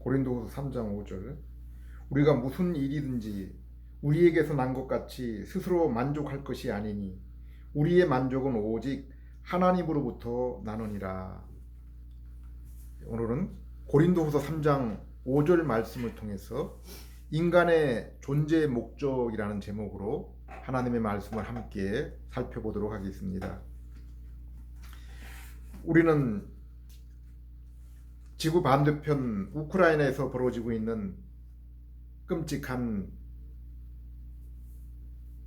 고린도후서 3장 5절. 우리가 무슨 일이든지 우리에게서 난 것 같이 스스로 만족할 것이 아니니 우리의 만족은 오직 하나님으로부터 나느니라. 오늘은 고린도후서 3장 5절 말씀을 통해서 인간의 존재의 목적이라는 제목으로 하나님의 말씀을 함께 살펴보도록 하겠습니다. 우리는 지구 반대편 우크라이나에서 벌어지고 있는 끔찍한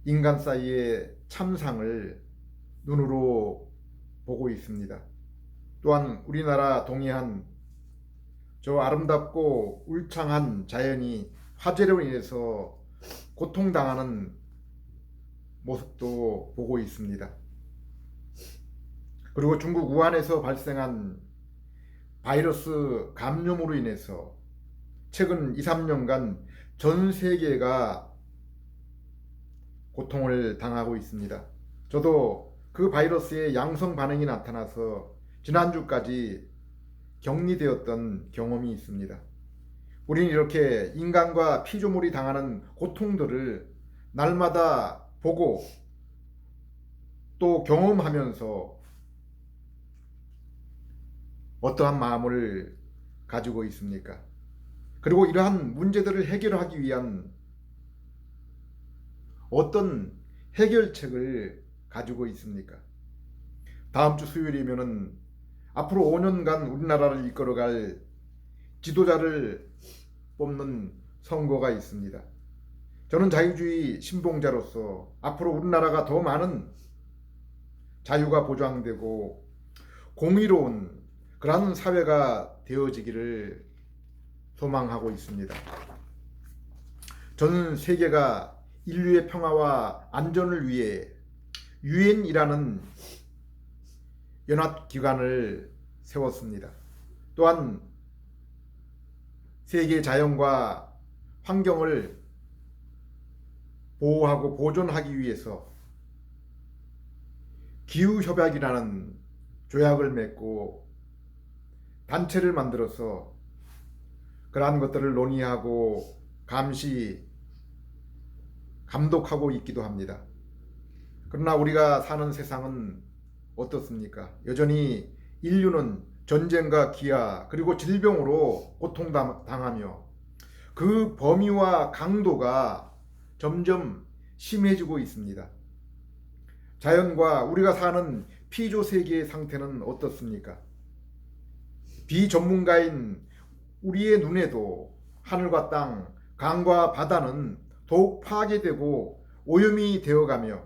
인간 사이의 참상을 눈으로 보고 있습니다. 또한 우리나라 동해안 저 아름답고 울창한 자연이 화재로 인해서 고통당하는 모습도 보고 있습니다. 그리고 중국 우한에서 발생한 바이러스 감염으로 인해서 최근 2, 3년간 전 세계가 고통을 당하고 있습니다. 저도 그 바이러스의 양성 반응이 나타나서 지난주까지 격리되었던 경험이 있습니다. 우리는 이렇게 인간과 피조물이 당하는 고통들을 날마다 보고 또 경험하면서 어떠한 마음을 가지고 있습니까? 그리고 이러한 문제들을 해결하기 위한 어떤 해결책을 가지고 있습니까? 다음 주 수요일이면은 앞으로 5년간 우리나라를 이끌어갈 지도자를 뽑는 선거가 있습니다. 저는 자유주의 신봉자로서 앞으로 우리나라가 더 많은 자유가 보장되고 공의로운 그러한 사회가 되어지기를 소망하고 있습니다. 전 세계가 인류의 평화와 안전을 위해 유엔이라는 연합기관을 세웠습니다. 또한 세계 자연과 환경을 보호하고 보존하기 위해서 기후협약이라는 조약을 맺고 단체를 만들어서 그러한 것들을 논의하고 감시, 감독하고 있기도 합니다. 그러나 우리가 사는 세상은 어떻습니까? 여전히 인류는 전쟁과 기아 그리고 질병으로 고통당하며 그 범위와 강도가 점점 심해지고 있습니다. 자연과 우리가 사는 피조 세계의 상태는 어떻습니까? 비전문가인 우리의 눈에도 하늘과 땅, 강과 바다는 더욱 파괴되고 오염이 되어가며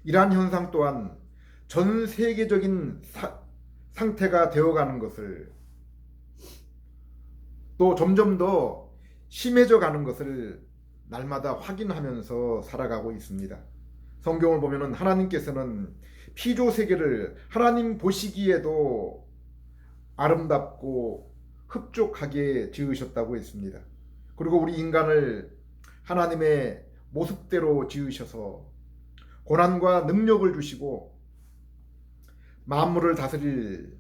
이러한 현상 또한 전 세계적인 상태가 되어가는 것을 또 점점 더 심해져 가는 것을 날마다 확인하면서 살아가고 있습니다. 성경을 보면은 하나님께서는 피조 세계를 하나님 보시기에도 아름답고 흡족하게 지으셨다고 했습니다. 그리고 우리 인간을 하나님의 모습대로 지으셔서 고난과 능력을 주시고 만물을 다스릴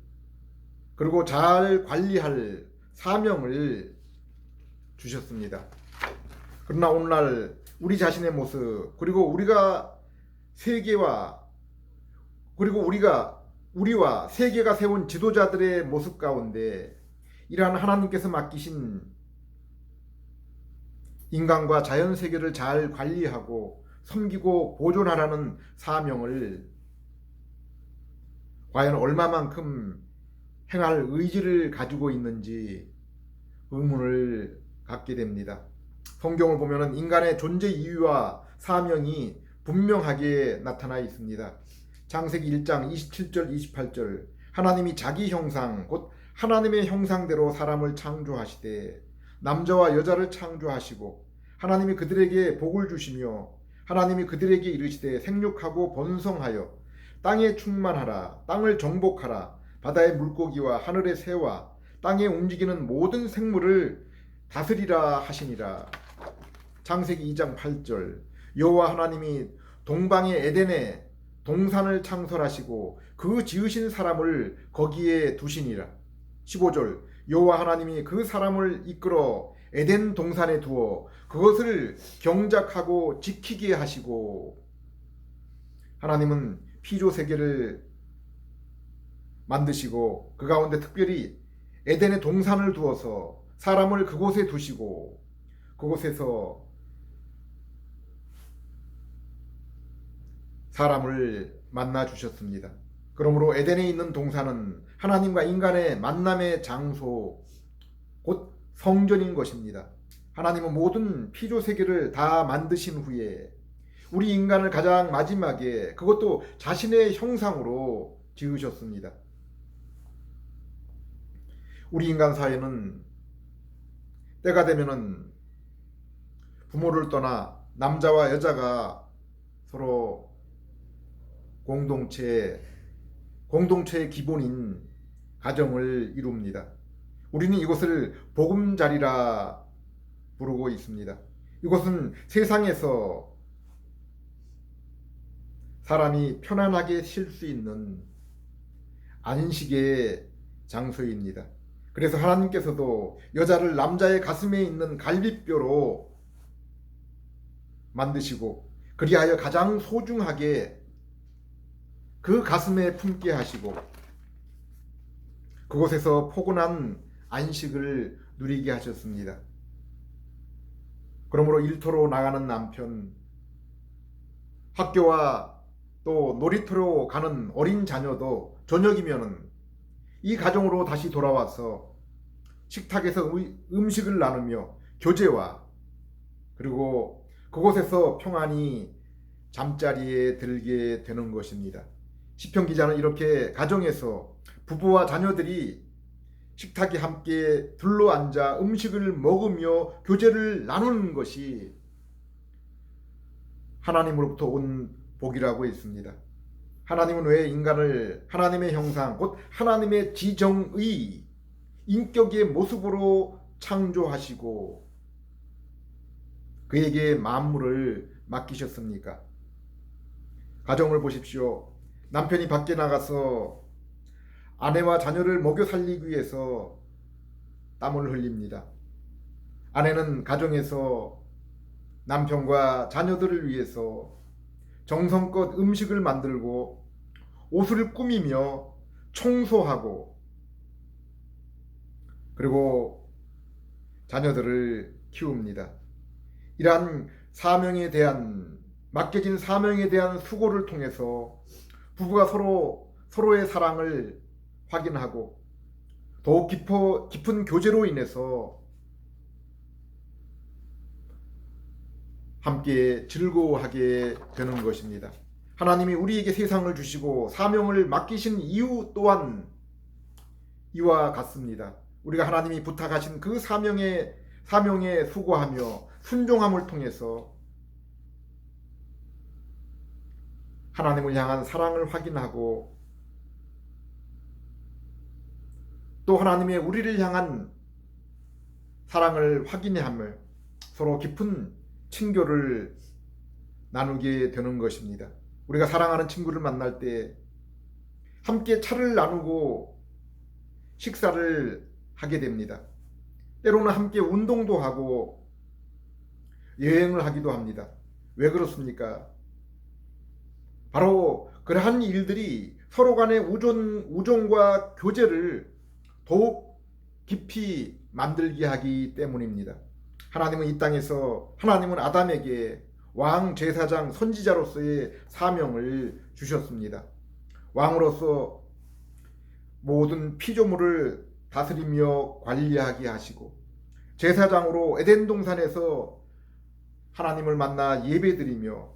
그리고 잘 관리할 사명을 주셨습니다. 그러나 오늘날 우리 자신의 모습 그리고 우리가 세계와 그리고 우리와 세계가 세운 지도자들의 모습 가운데 이러한 하나님께서 맡기신 인간과 자연 세계를 잘 관리하고 섬기고 보존하라는 사명을 과연 얼마만큼 행할 의지를 가지고 있는지 의문을 갖게 됩니다. 성경을 보면 인간의 존재 이유와 사명이 분명하게 나타나 있습니다. 창세기 1장 27절 28절 하나님이 자기 형상 곧 하나님의 형상대로 사람을 창조하시되 남자와 여자를 창조하시고 하나님이 그들에게 복을 주시며 하나님이 그들에게 이르시되 생육하고 번성하여 땅에 충만하라 땅을 정복하라 바다의 물고기와 하늘의 새와 땅에 움직이는 모든 생물을 다스리라 하시니라. 창세기 2장 8절 여호와 하나님이 동방의 에덴에 동산을 창설하시고 그 지으신 사람을 거기에 두시니라. 15절 여호와 하나님이 그 사람을 이끌어 에덴 동산에 두어 그것을 경작하고 지키게 하시고, 하나님은 피조 세계를 만드시고 그 가운데 특별히 에덴의 동산을 두어서 사람을 그곳에 두시고 그곳에서 사람을 만나 주셨습니다. 그러므로 에덴에 있는 동산은 하나님과 인간의 만남의 장소, 곧 성전인 것입니다. 하나님은 모든 피조 세계를 다 만드신 후에 우리 인간을 가장 마지막에, 그것도 자신의 형상으로 지으셨습니다. 우리 인간 사회는 때가 되면은 부모를 떠나 남자와 여자가 서로 공동체의 기본인 가정을 이룹니다. 우리는 이것을 보금자리라 부르고 있습니다. 이것은 세상에서 사람이 편안하게 쉴 수 있는 안식의 장소입니다. 그래서 하나님께서도 여자를 남자의 가슴에 있는 갈비뼈로 만드시고 그리하여 가장 소중하게 그 가슴에 품게 하시고 그곳에서 포근한 안식을 누리게 하셨습니다. 그러므로 일터로 나가는 남편, 학교와 또 놀이터로 가는 어린 자녀도 저녁이면은 이 가정으로 다시 돌아와서 식탁에서 음식을 나누며 교제와, 그리고 그곳에서 평안히 잠자리에 들게 되는 것입니다. 시편 기자는 이렇게 가정에서 부부와 자녀들이 식탁에 함께 둘러앉아 음식을 먹으며 교제를 나누는 것이 하나님으로부터 온 복이라고 했습니다. 하나님은 왜 인간을 하나님의 형상, 곧 하나님의 지정의 인격의 모습으로 창조하시고 그에게 만물을 맡기셨습니까? 가정을 보십시오. 남편이 밖에 나가서 아내와 자녀를 먹여 살리기 위해서 땀을 흘립니다. 아내는 가정에서 남편과 자녀들을 위해서 정성껏 음식을 만들고 옷을 꾸미며 청소하고 그리고 자녀들을 키웁니다. 이러한 맡겨진 사명에 대한 수고를 통해서 부부가 서로의 사랑을 확인하고 더욱 깊은 교제로 인해서 함께 즐거워하게 되는 것입니다. 하나님이 우리에게 세상을 주시고 사명을 맡기신 이유 또한 이와 같습니다. 우리가 하나님이 부탁하신 그 사명에 수고하며 순종함을 통해서 하나님을 향한 사랑을 확인하고 또 하나님의 우리를 향한 사랑을 확인하며 서로 깊은 친교를 나누게 되는 것입니다. 우리가 사랑하는 친구를 만날 때 함께 차를 나누고 식사를 하게 됩니다. 때로는 함께 운동도 하고 여행을 하기도 합니다. 왜 그렇습니까? 바로 그러한 일들이 서로 간의 우정과 교제를 더욱 깊이 만들게 하기 때문입니다. 하나님은 아담에게 왕, 제사장, 선지자로서의 사명을 주셨습니다. 왕으로서 모든 피조물을 다스리며 관리하게 하시고, 제사장으로 에덴 동산에서 하나님을 만나 예배드리며,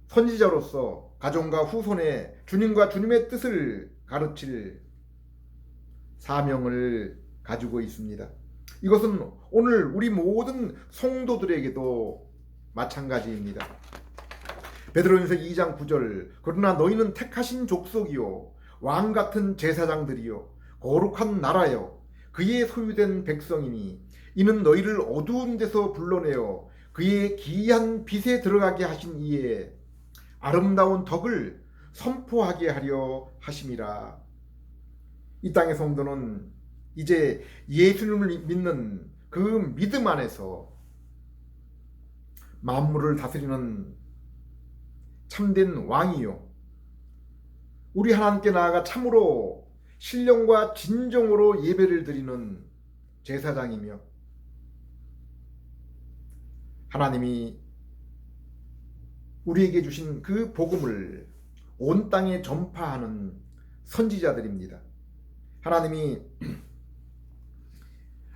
선지자로서 가정과 후손에 주님과 주님의 뜻을 가르칠 사명을 가지고 있습니다. 이것은 오늘 우리 모든 성도들에게도 마찬가지입니다. 베드로전서 2장 9절, 그러나 너희는 택하신 족속이요 왕 같은 제사장들이요 거룩한 나라요 그의 소유된 백성이니 이는 너희를 어두운 데서 불러내어 그의 기이한 빛에 들어가게 하신 이에 아름다운 덕을 선포하게 하려 하심이라. 이 땅의 성도는 이제 예수님을 믿는 그 믿음 안에서 만물을 다스리는 참된 왕이요, 우리 하나님께 나아가 참으로 신령과 진정으로 예배를 드리는 제사장이며, 하나님이 우리에게 주신 그 복음을 온 땅에 전파하는 선지자들입니다. 하나님이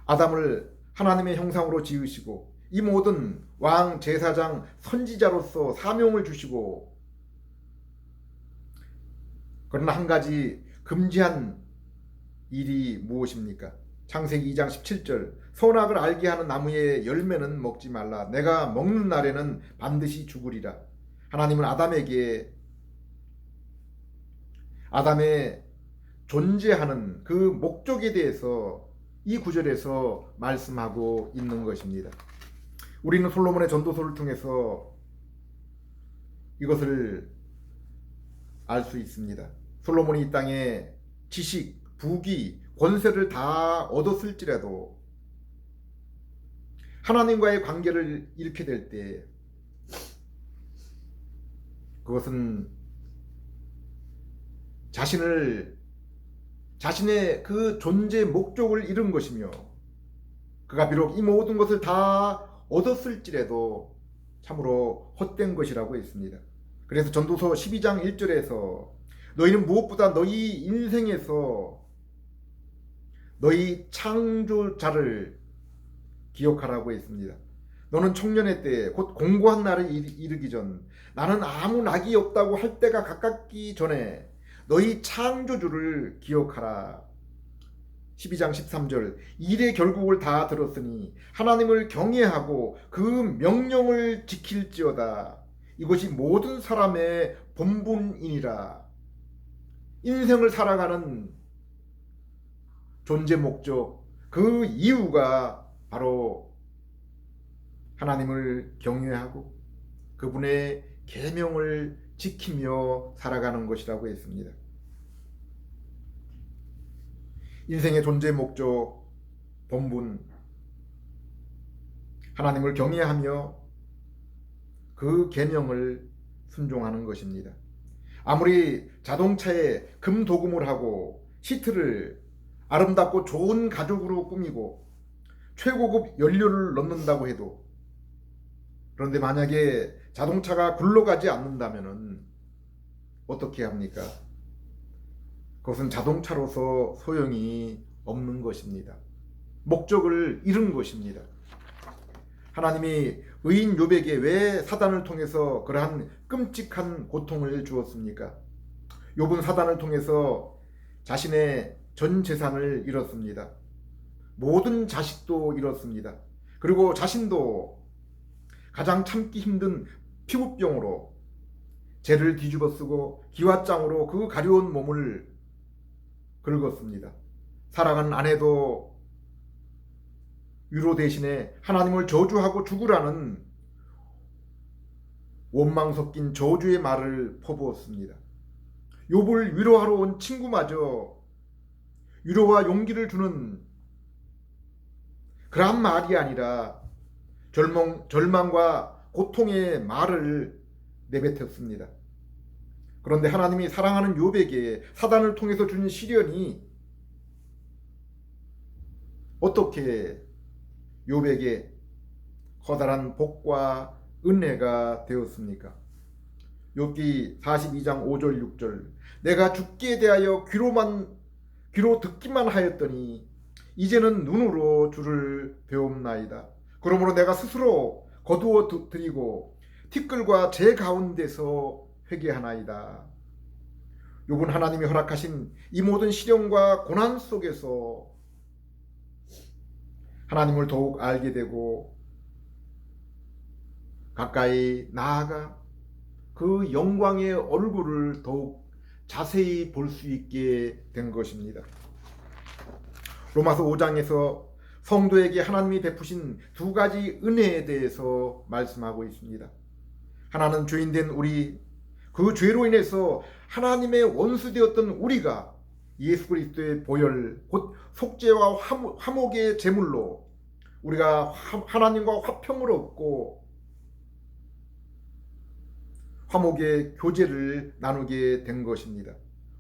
아담을 하나님의 형상으로 지으시고 이 모든 왕, 제사장, 선지자로서 사명을 주시고, 그러나 한 가지 금지한 일이 무엇입니까? 창세기 2장 17절, 선악을 알게 하는 나무의 열매는 먹지 말라. 내가 먹는 날에는 반드시 죽으리라. 하나님은 아담의 존재하는 그 목적에 대해서 이 구절에서 말씀하고 있는 것입니다. 우리는 솔로몬의 전도서를 통해서 이것을 알 수 있습니다. 솔로몬이 이 땅에 지식, 부귀, 권세를 다 얻었을지라도 하나님과의 관계를 잃게 될 때 그것은 자신의 그 존재 목적을 잃은 것이며, 그가 비록 이 모든 것을 다 얻었을지라도 참으로 헛된 것이라고 했습니다. 그래서 전도서 12장 1절에서 너희는 무엇보다 너희 인생에서 너희 창조자를 기억하라고 했습니다. 너는 청년의 때 곧 공고한 날을 이르기 전 나는 아무 낙이 없다고 할 때가 가깝기 전에 너희 창조주를 기억하라. 12장 13절, 일의 결국을 다 들었으니 하나님을 경외하고 그 명령을 지킬지어다. 이것이 모든 사람의 본분이니라. 인생을 살아가는 존재 목적, 그 이유가 바로 하나님을 경외하고 그분의 계명을 지키며 살아가는 것이라고 했습니다. 인생의 존재 목적, 본분, 하나님을 경외하며 그 계명을 순종하는 것입니다. 아무리 자동차에 금도금을 하고 시트를 아름답고 좋은 가죽으로 꾸미고 최고급 연료를 넣는다고 해도, 그런데 만약에 자동차가 굴러가지 않는다면 어떻게 합니까? 그것은 자동차로서 소용이 없는 것입니다. 목적을 잃은 것입니다. 하나님이 의인 욥에게 왜 사단을 통해서 그러한 끔찍한 고통을 주었습니까? 욥은 사단을 통해서 자신의 전 재산을 잃었습니다. 모든 자식도 잃었습니다. 그리고 자신도 가장 참기 힘든 피부병으로 죄를 뒤집어 쓰고 기왓장으로 그 가려운 몸을 긁었습니다. 사랑하는 아내도 위로 대신에 하나님을 저주하고 죽으라는 원망 섞인 저주의 말을 퍼부었습니다. 욥을 위로하러 온 친구마저 위로와 용기를 주는 그런 말이 아니라 절망과 고통의 말을 내뱉었습니다. 그런데 하나님이 사랑하는 욥에게 사단을 통해서 주는 시련이 어떻게 욥에게 커다란 복과 은혜가 되었습니까? 욥기 42장 5절 6절, 내가 죽기에 대하여 귀로 듣기만 하였더니 이제는 눈으로 주를 배움나이다. 그러므로 내가 스스로 거두어 드리고 티끌과 제 가운데서 회개하나이다. 욥은 하나님이 허락하신 이 모든 시련과 고난 속에서 하나님을 더욱 알게 되고 가까이 나아가 그 영광의 얼굴을 더욱 자세히 볼 수 있게 된 것입니다. 로마서 5장에서 성도에게 하나님이 베푸신 두 가지 은혜에 대해서 말씀하고 있습니다. 하나는 죄인된 우리, 그 죄로 인해서 하나님의 원수 되었던 우리가 예수 그리스도의 보혈 곧 속죄와 화목의 제물로 우리가 하나님과 화평을 얻고 화목의 교제를 나누게 된 것입니다.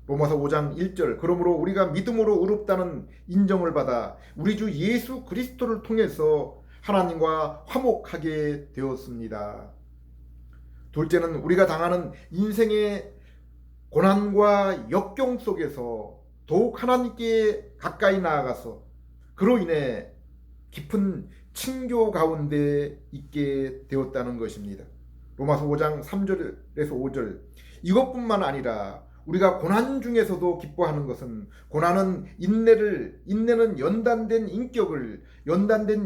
로마서 5장 1절 그러므로 우리가 믿음으로 의롭다는 인정을 받아 우리 주 예수 그리스도를 통해서 하나님과 화목하게 되었습니다. 둘째는 우리가 당하는 인생의 고난과 역경 속에서 더욱 하나님께 가까이 나아가서 그로 인해 깊은 친교 가운데 있게 되었다는 것입니다. 로마서 5장 3절에서 5절 이것뿐만 아니라 우리가 고난 중에서도 기뻐하는 것은 고난은 인내는 연단된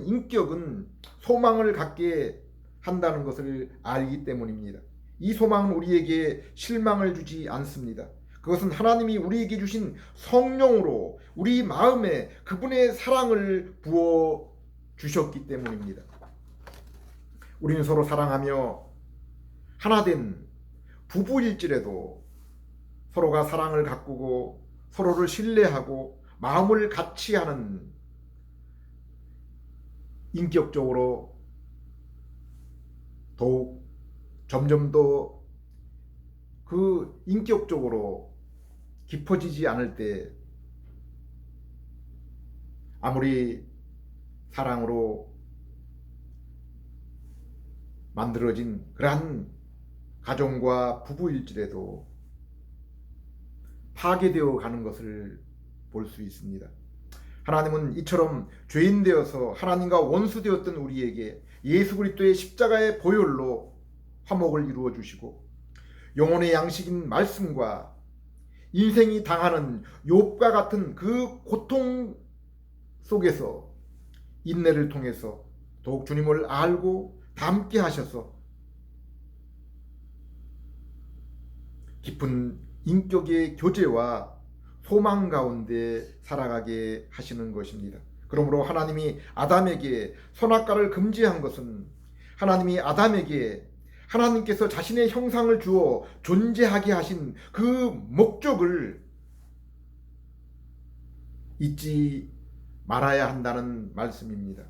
인격은 소망을 갖게 한다는 것을 알기 때문입니다. 이 소망은 우리에게 실망을 주지 않습니다. 그것은 하나님이 우리에게 주신 성령으로 우리 마음에 그분의 사랑을 부어 주셨기 때문입니다. 우리는 서로 사랑하며 하나된 부부일지라도 서로가 사랑을 가꾸고 서로를 신뢰하고 마음을 같이 하는 인격적으로 더욱 점점 더 그 인격적으로 깊어지지 않을 때 아무리 사랑으로 만들어진 그러한 가정과 부부일지라도 파괴되어 가는 것을 볼 수 있습니다. 하나님은 이처럼 죄인 되어서 하나님과 원수 되었던 우리에게 예수 그리스도의 십자가의 보혈로 화목을 이루어 주시고 영혼의 양식인 말씀과 인생이 당하는 욥과 같은 그 고통 속에서 인내를 통해서 더욱 주님을 알고 닮게 하셔서 깊은 인격의 교제와 소망 가운데 살아가게 하시는 것입니다. 그러므로 하나님이 아담에게 선악과를 금지한 것은 하나님이 아담에게 하나님께서 자신의 형상을 주어 존재하게 하신 그 목적을 잊지 말아야 한다는 말씀입니다.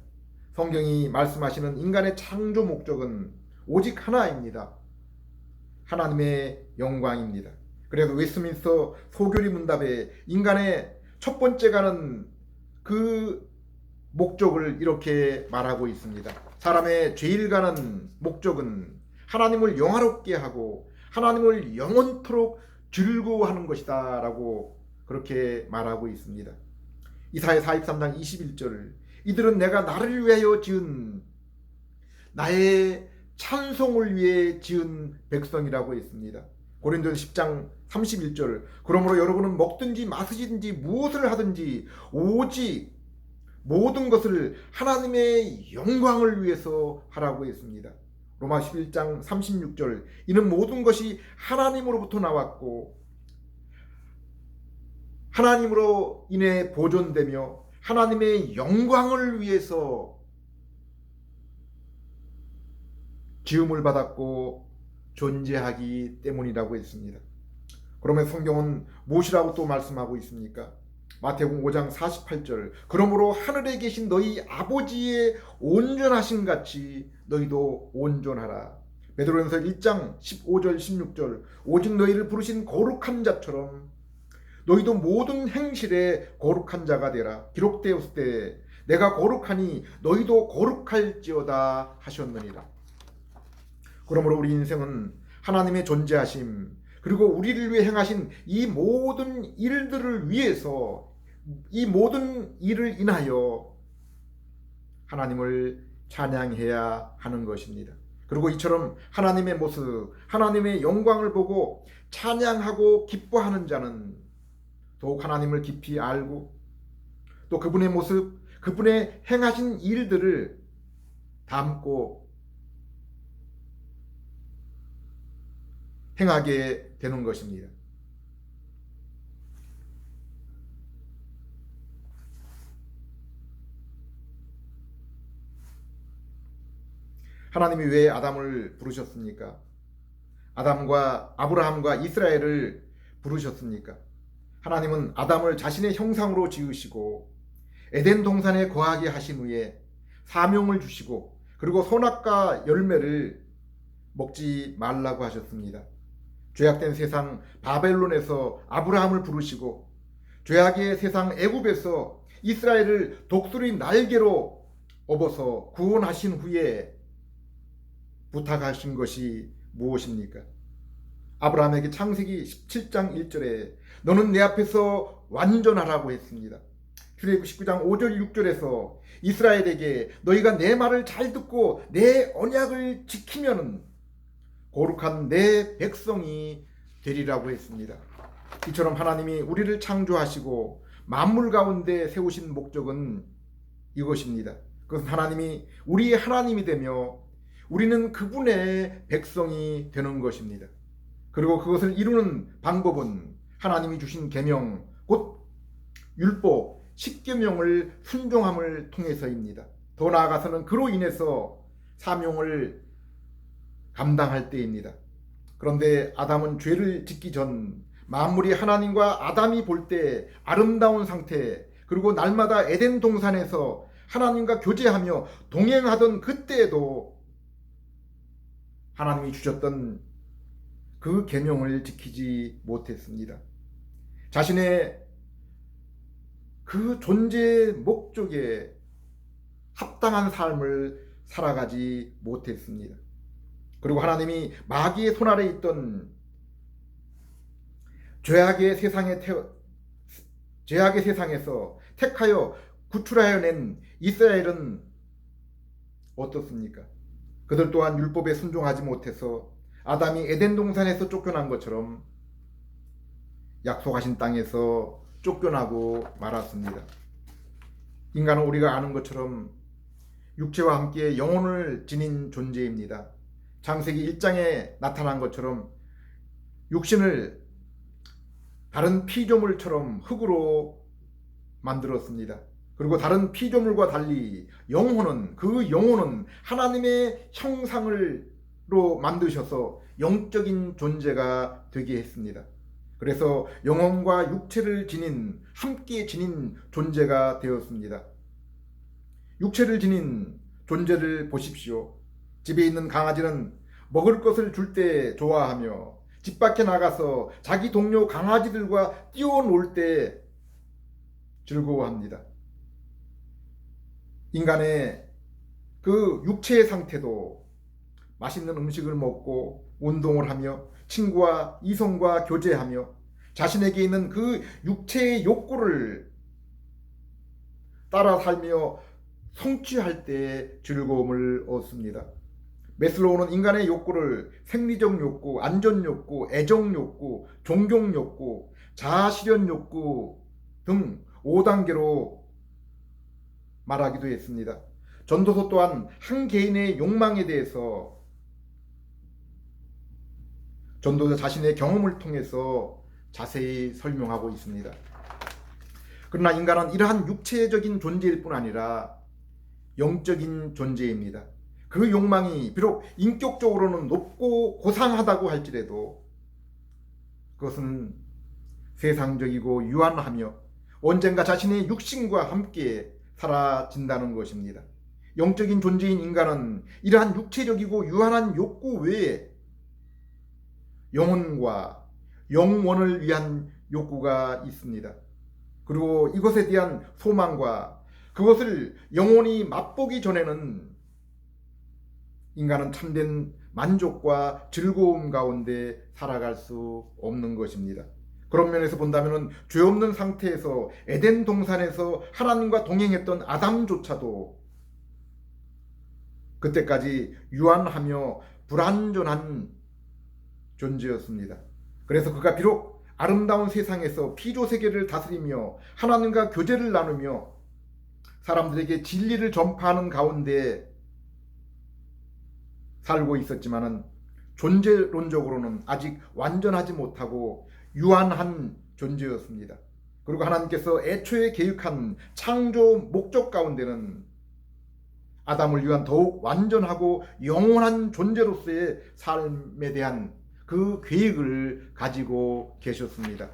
성경이 말씀하시는 인간의 창조 목적은 오직 하나입니다. 하나님의 영광입니다. 그래서 웨스트민스터 소교리 문답에 인간의 첫 번째 가는 그 목적을 이렇게 말하고 있습니다. 사람의 제일 가는 목적은 하나님을 영화롭게 하고 하나님을 영원토록 즐거워하는 것이다 라고 그렇게 말하고 있습니다. 이사야 43장 21절 이들은 내가 나를 위하여 지은 나의 찬송을 위해 지은 백성이라고 했습니다. 고린도서 10장 31절 그러므로 여러분은 먹든지 마시든지 무엇을 하든지 오직 모든 것을 하나님의 영광을 위해서 하라고 했습니다. 로마 11장 36절 이는 모든 것이 하나님으로부터 나왔고 하나님으로 인해 보존되며 하나님의 영광을 위해서 지음을 받았고 존재하기 때문이라고 했습니다. 그러면 성경은 무엇이라고 또 말씀하고 있습니까? 마태복음 5장 48절 그러므로 하늘에 계신 너희 아버지의 온전하신 같이 너희도 온전하라. 베드로전서 1장 15절 16절 오직 너희를 부르신 거룩한 자처럼 너희도 모든 행실에 거룩한 자가 되라. 기록되었을 때 내가 거룩하니 너희도 거룩할지어다 하셨느니라. 그러므로 우리 인생은 하나님의 존재하심 그리고 우리를 위해 행하신 이 모든 일들을 위해서 이 모든 일을 인하여 하나님을 찬양해야 하는 것입니다. 그리고 이처럼 하나님의 모습, 하나님의 영광을 보고 찬양하고 기뻐하는 자는 더욱 하나님을 깊이 알고 또 그분의 모습, 그분의 행하신 일들을 담고 행하게 되는 것입니다. 하나님이 왜 아담을 부르셨습니까? 아담과 아브라함과 이스라엘을 부르셨습니까? 하나님은 아담을 자신의 형상으로 지으시고 에덴 동산에 거하게 하신 후에 사명을 주시고 그리고 선악과 열매를 먹지 말라고 하셨습니다. 죄악된 세상 바벨론에서 아브라함을 부르시고 죄악의 세상 애굽에서 이스라엘을 독수리 날개로 업어서 구원하신 후에 부탁하신 것이 무엇입니까? 아브라함에게 창세기 17장 1절에 너는 내 앞에서 완전하라고 했습니다. 출애굽 19장 5절 6절에서 이스라엘에게 너희가 내 말을 잘 듣고 내 언약을 지키면은 거룩한 내 백성이 되리라고 했습니다. 이처럼 하나님이 우리를 창조하시고 만물 가운데 세우신 목적은 이것입니다. 그것은 하나님이 우리의 하나님이 되며 우리는 그분의 백성이 되는 것입니다. 그리고 그것을 이루는 방법은 하나님이 주신 계명, 곧 율법, 십계명을 순종함을 통해서입니다. 더 나아가서는 그로 인해서 사명을 감당할 때입니다. 그런데 아담은 죄를 짓기 전 만물이 하나님과 아담이 볼 때 아름다운 상태, 그리고 날마다 에덴 동산에서 하나님과 교제하며 동행하던 그때에도 하나님이 주셨던 그 계명을 지키지 못했습니다. 자신의 그 존재의 목적에 합당한 삶을 살아가지 못했습니다. 그리고 하나님이 마귀의 손 아래 있던 죄악의 세상에서 택하여 구출하여 낸 이스라엘은 어떻습니까? 그들 또한 율법에 순종하지 못해서 아담이 에덴 동산에서 쫓겨난 것처럼 약속하신 땅에서 쫓겨나고 말았습니다. 인간은 우리가 아는 것처럼 육체와 함께 영혼을 지닌 존재입니다. 창세기 1장에 나타난 것처럼 육신을 다른 피조물처럼 흙으로 만들었습니다. 그리고 다른 피조물과 달리 그 영혼은 하나님의 형상으로 만드셔서 영적인 존재가 되게 했습니다. 그래서 영혼과 육체를 함께 지닌 존재가 되었습니다. 육체를 지닌 존재를 보십시오. 집에 있는 강아지는 먹을 것을 줄 때 좋아하며 집 밖에 나가서 자기 동료 강아지들과 뛰어놀 때 즐거워합니다. 인간의 그 육체의 상태도 맛있는 음식을 먹고 운동을 하며 친구와 이성과 교제하며 자신에게 있는 그 육체의 욕구를 따라 살며 성취할 때 즐거움을 얻습니다. 매슬로우는 인간의 욕구를 생리적 욕구, 안전 욕구, 애정 욕구, 존경 욕구, 자아실현 욕구 등 5단계로 말하기도 했습니다. 전도서 또한 한 개인의 욕망에 대해서 전도자 자신의 경험을 통해서 자세히 설명하고 있습니다. 그러나 인간은 이러한 육체적인 존재일 뿐 아니라 영적인 존재입니다. 그 욕망이 비록 인격적으로는 높고 고상하다고 할지라도 그것은 세상적이고 유한하며 언젠가 자신의 육신과 함께 사라진다는 것입니다. 영적인 존재인 인간은 이러한 육체적이고 유한한 욕구 외에 영혼과 영원을 위한 욕구가 있습니다. 그리고 이것에 대한 소망과 그것을 영원히 맛보기 전에는 인간은 참된 만족과 즐거움 가운데 살아갈 수 없는 것입니다. 그런 면에서 본다면 죄 없는 상태에서 에덴 동산에서 하나님과 동행했던 아담조차도 그때까지 유한하며 불완전한 존재였습니다. 그래서 그가 비록 아름다운 세상에서 피조 세계를 다스리며 하나님과 교제를 나누며 사람들에게 진리를 전파하는 가운데 살고 있었지만은 존재론적으로는 아직 완전하지 못하고 유한한 존재였습니다. 그리고 하나님께서 애초에 계획한 창조 목적 가운데는 아담을 위한 더욱 완전하고 영원한 존재로서의 삶에 대한 그 계획을 가지고 계셨습니다.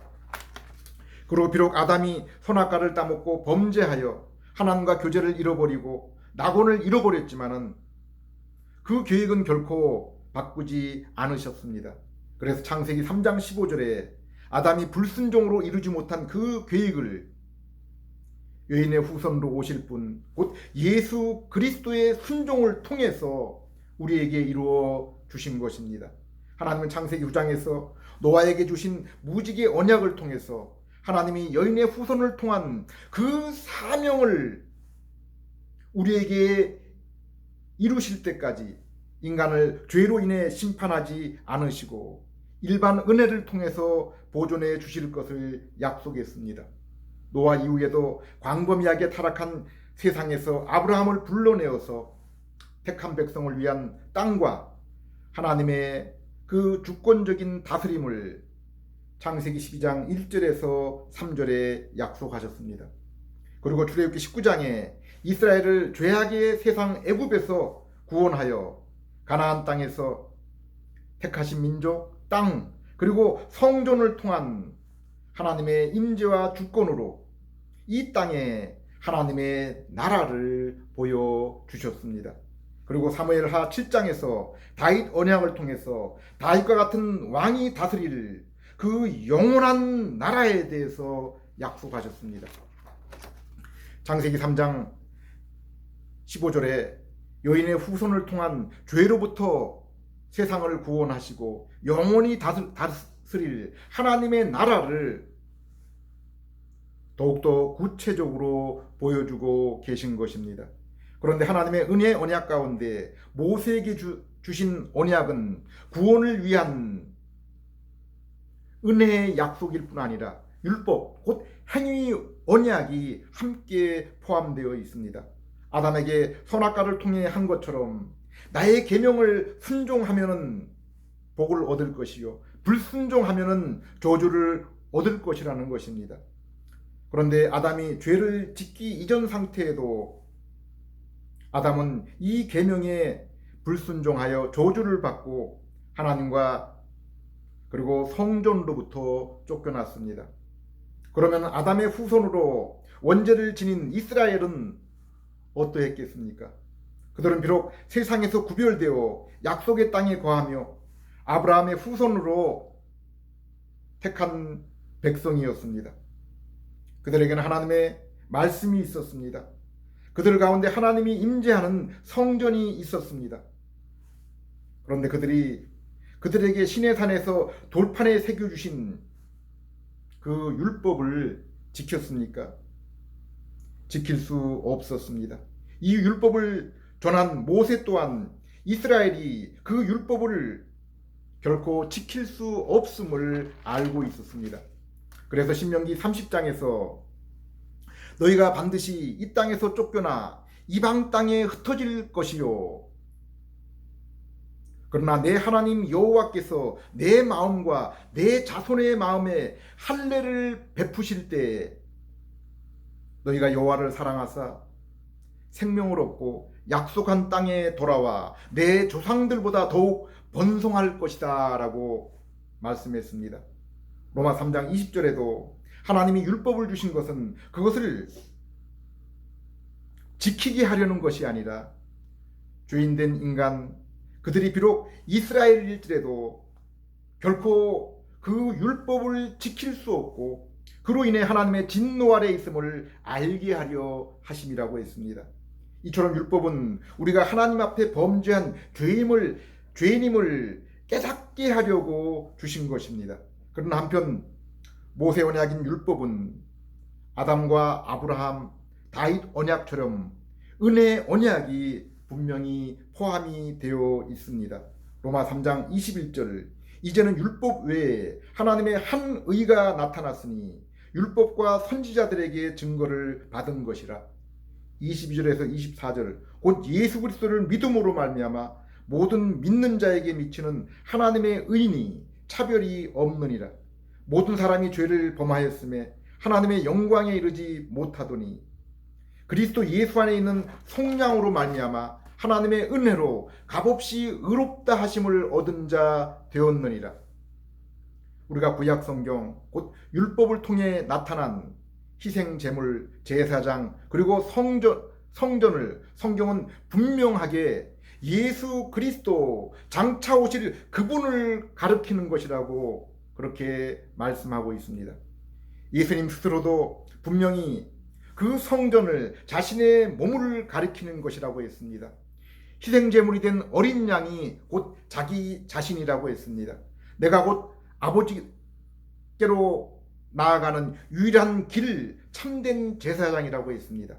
그리고 비록 아담이 선악과를 따먹고 범죄하여 하나님과 교제를 잃어버리고 낙원을 잃어버렸지만은 그 계획은 결코 바꾸지 않으셨습니다. 그래서 창세기 3장 15절에 아담이 불순종으로 이루지 못한 그 계획을 여인의 후손으로 오실 분, 곧 예수 그리스도의 순종을 통해서 우리에게 이루어 주신 것입니다. 하나님은 창세기 9장에서 노아에게 주신 무지개 언약을 통해서 하나님이 여인의 후손을 통한 그 사명을 우리에게 이루실 때까지 인간을 죄로 인해 심판하지 않으시고 일반 은혜를 통해서 보존해 주실 것을 약속했습니다. 노아 이후에도 광범위하게 타락한 세상에서 아브라함을 불러내어서 택한 백성을 위한 땅과 하나님의 그 주권적인 다스림을 창세기 12장 1절에서 3절에 약속하셨습니다. 그리고 출애굽기 19장에 이스라엘을 죄악의 세상 애굽에서 구원하여 가나안 땅에서 택하신 민족, 땅, 그리고 성전을 통한 하나님의 임재와 주권으로 이 땅에 하나님의 나라를 보여주셨습니다. 그리고 사무엘하 7장에서 다윗 언약을 통해서 다윗과 같은 왕이 다스릴 그 영원한 나라에 대해서 약속하셨습니다. 창세기 3장 15절에 여인의 후손을 통한 죄로부터 세상을 구원하시고 영원히 다스릴 하나님의 나라를 더욱더 구체적으로 보여주고 계신 것입니다. 그런데 하나님의 은혜 언약 가운데 모세에게 주신 언약은 구원을 위한 은혜의 약속일 뿐 아니라 율법, 곧 행위 언약이 함께 포함되어 있습니다. 아담에게 선악과를 통해 한 것처럼 나의 계명을 순종하면은 복을 얻을 것이요 불순종하면은 저주를 얻을 것이라는 것입니다. 그런데 아담이 죄를 짓기 이전 상태에도 아담은 이 계명에 불순종하여 저주를 받고 하나님과 그리고 성전으로부터 쫓겨났습니다. 그러면 아담의 후손으로 원죄를 지닌 이스라엘은 어떠했겠습니까? 그들은 비록 세상에서 구별되어 약속의 땅에 거하며 아브라함의 후손으로 택한 백성이었습니다. 그들에게는 하나님의 말씀이 있었습니다. 그들 가운데 하나님이 임재하는 성전이 있었습니다. 그런데 그들에게 신의 산에서 돌판에 새겨주신 그 율법을 지켰습니까? 지킬 수 없었습니다. 이 율법을 전한 모세 또한 이스라엘이 그 율법을 결코 지킬 수 없음을 알고 있었습니다. 그래서 신명기 30장에서 너희가 반드시 이 땅에서 쫓겨나 이방 땅에 흩어질 것이요 그러나 내 하나님 여호와께서 내 마음과 내 자손의 마음에 할례를 베푸실 때 너희가 여호와를 사랑하사 생명을 얻고 약속한 땅에 돌아와 내 조상들보다 더욱 번성할 것이다 라고 말씀했습니다. 로마 3장 20절에도 하나님이 율법을 주신 것은 그것을 지키게 하려는 것이 아니라 죄인된 인간 그들이 비록 이스라엘일지라도 결코 그 율법을 지킬 수 없고 그로 인해 하나님의 진노 아래 있음을 알게 하려 하심이라고 했습니다. 이처럼 율법은 우리가 하나님 앞에 범죄한 죄인임을 깨닫게 하려고 주신 것입니다. 그러나 한편 모세 언약인 율법은 아담과 아브라함, 다윗 언약처럼 은혜 언약이 분명히 포함이 되어 있습니다. 로마 3장 21절 이제는 율법 외에 하나님의 한 의가 나타났으니 율법과 선지자들에게 증거를 받은 것이라. 22절에서 24절 곧 예수 그리스도를 믿음으로 말미암아 모든 믿는 자에게 미치는 하나님의 의인이 차별이 없느니라. 모든 사람이 죄를 범하였음에 하나님의 영광에 이르지 못하더니 그리스도 예수 안에 있는 성령으로 말미암아 하나님의 은혜로 값없이 의롭다 하심을 얻은 자 되었느니라. 우리가 구약 성경 곧 율법을 통해 나타난 희생 제물, 제사장 그리고 성전을 성경은 분명하게 예수 그리스도 장차 오실 그분을 가리키는 것이라고 그렇게 말씀하고 있습니다. 예수님 스스로도 분명히 그 성전을 자신의 몸을 가리키는 것이라고 했습니다. 희생제물이 된 어린 양이 곧 자기 자신이라고 했습니다. 내가 곧 아버지께로 나아가는 유일한 길, 참된 제사장이라고 했습니다.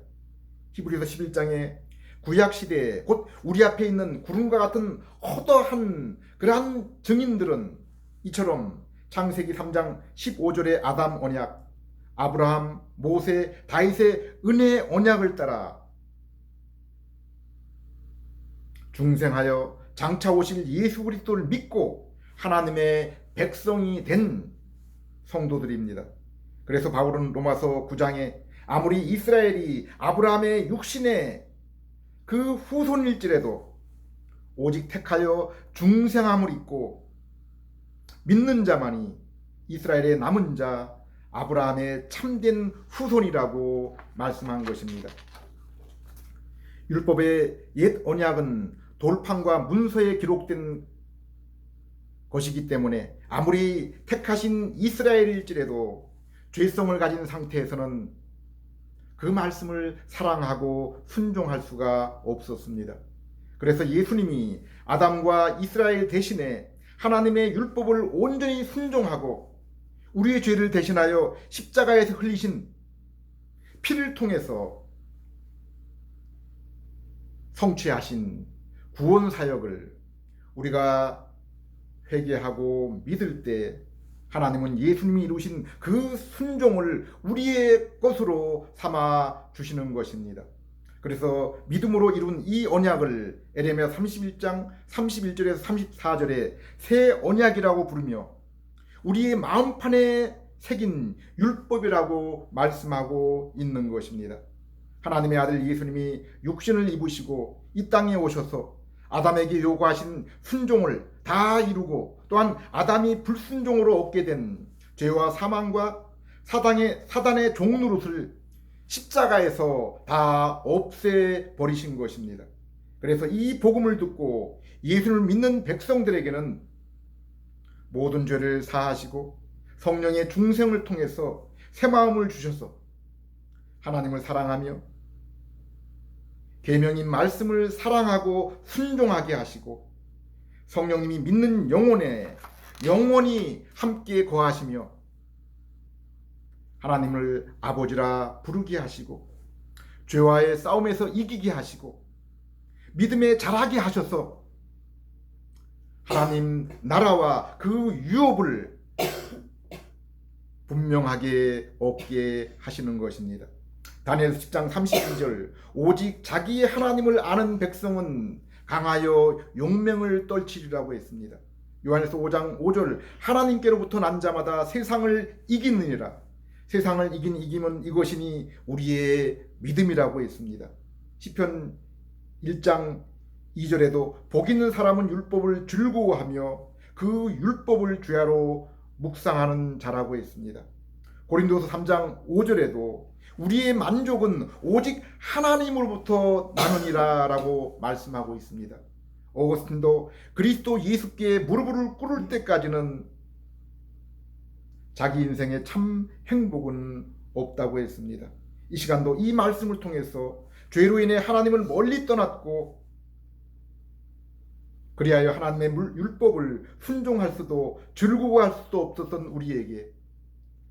히브리서 11장에 구약시대에 곧 우리 앞에 있는 구름과 같은 허다한 그러한 증인들은 이처럼 창세기 3장 15절의 아담 언약, 아브라함, 모세, 다윗의 은혜 언약을 따라 중생하여 장차 오실 예수 그리스도를 믿고 하나님의 백성이 된 성도들입니다. 그래서 바울은 로마서 9장에 아무리 이스라엘이 아브라함의 육신의 그 후손일지라도 오직 택하여 중생함을 입고 믿는 자만이 이스라엘의 남은 자 아브라함의 참된 후손이라고 말씀한 것입니다. 율법의 옛 언약은 돌판과 문서에 기록된 것이기 때문에 아무리 택하신 이스라엘일지라도 죄성을 가진 상태에서는 그 말씀을 사랑하고 순종할 수가 없었습니다. 그래서 예수님이 아담과 이스라엘 대신에 하나님의 율법을 온전히 순종하고 우리의 죄를 대신하여 십자가에서 흘리신 피를 통해서 성취하신 구원 사역을 우리가 회개하고 믿을 때 하나님은 예수님이 이루신 그 순종을 우리의 것으로 삼아 주시는 것입니다. 그래서 믿음으로 이룬 이 언약을 에레미야 31장 31절에서 34절에 새 언약이라고 부르며 우리의 마음판에 새긴 율법이라고 말씀하고 있는 것입니다. 하나님의 아들 예수님이 육신을 입으시고 이 땅에 오셔서 아담에게 요구하신 순종을 다 이루고 또한 아담이 불순종으로 얻게 된 죄와 사망과 사단의 종노릇을 십자가에서 다 없애버리신 것입니다. 그래서 이 복음을 듣고 예수를 믿는 백성들에게는 모든 죄를 사하시고 성령의 중생을 통해서 새 마음을 주셔서 하나님을 사랑하며 계명인 말씀을 사랑하고 순종하게 하시고 성령님이 믿는 영혼에 영원히 함께 거하시며 하나님을 아버지라 부르게 하시고 죄와의 싸움에서 이기게 하시고 믿음에 자라게 하셔서 하나님 나라와 그 유업을 분명하게 얻게 하시는 것입니다. 다니엘서 10장 32절 오직 자기의 하나님을 아는 백성은 강하여 용맹을 떨치리라고 했습니다. 요한일서 5장 5절 하나님께로부터 난 자마다 세상을 이기느니라. 세상을 이긴 이김은 이것이니 우리의 믿음이라고 했습니다. 시편 1장 2절에도 복 있는 사람은 율법을 즐거워하며 그 율법을 주야로 묵상하는 자라고 했습니다. 고린도서 3장 5절에도 우리의 만족은 오직 하나님으로부터 나느니라 라고 말씀하고 있습니다. 어거스틴도 그리스도 예수께 무릎을 꿇을 때까지는 자기 인생에 참 행복은 없다고 했습니다. 이 시간도 이 말씀을 통해서 죄로 인해 하나님을 멀리 떠났고 그리하여 하나님의 율법을 순종할 수도 즐거워할 수도 없었던 우리에게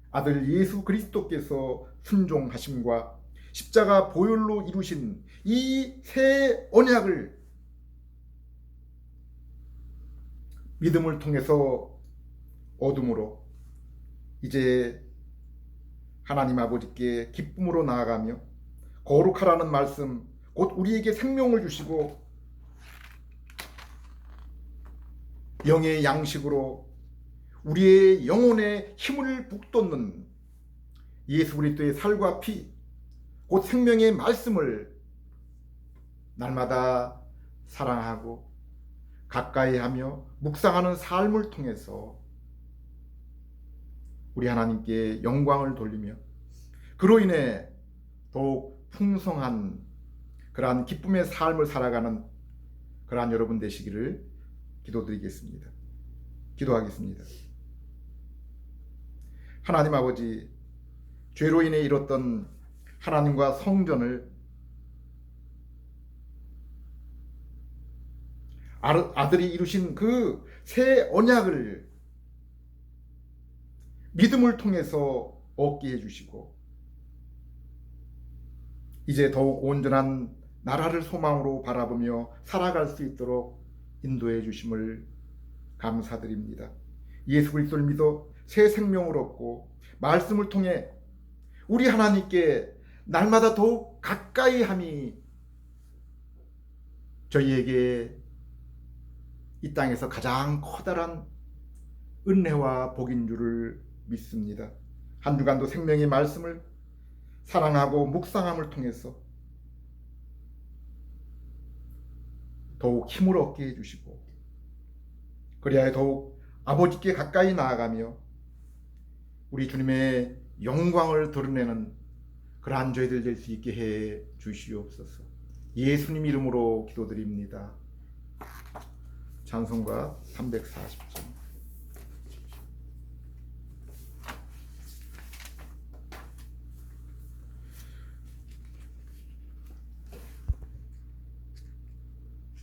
아들 예수 그리스도께서 순종하심과 십자가 보혈로 이루신 이 새 언약을 믿음을 통해서 얻음으로 이제 하나님 아버지께 기쁨으로 나아가며 거룩하라는 말씀 곧 우리에게 생명을 주시고 영의 양식으로 우리의 영혼에 힘을 북돋는 예수 그리스도의 살과 피, 곧 생명의 말씀을 날마다 사랑하고 가까이 하며 묵상하는 삶을 통해서 우리 하나님께 영광을 돌리며 그로 인해 더욱 풍성한 그러한 기쁨의 삶을 살아가는 그러한 여러분 되시기를 기도드리겠습니다. 기도하겠습니다. 하나님 아버지, 죄로 인해 잃었던 하나님과 성전을 아들이 이루신 그 새 언약을 믿음을 통해서 얻게 해주시고 이제 더욱 온전한 나라를 소망으로 바라보며 살아갈 수 있도록 인도해 주심을 감사드립니다. 예수 그리스도를 믿어 새 생명을 얻고 말씀을 통해 우리 하나님께 날마다 더욱 가까이 함이 저희에게 이 땅에서 가장 커다란 은혜와 복인 줄을 믿습니다. 한 주간도 생명의 말씀을 사랑하고 묵상함을 통해서 더욱 힘을 얻게 해주시고 그리하여 더욱 아버지께 가까이 나아가며 우리 주님의 영광을 드러내는 그러한 저희들 될 수 있게 해 주시옵소서. 예수님 이름으로 기도드립니다. 찬송가 340장.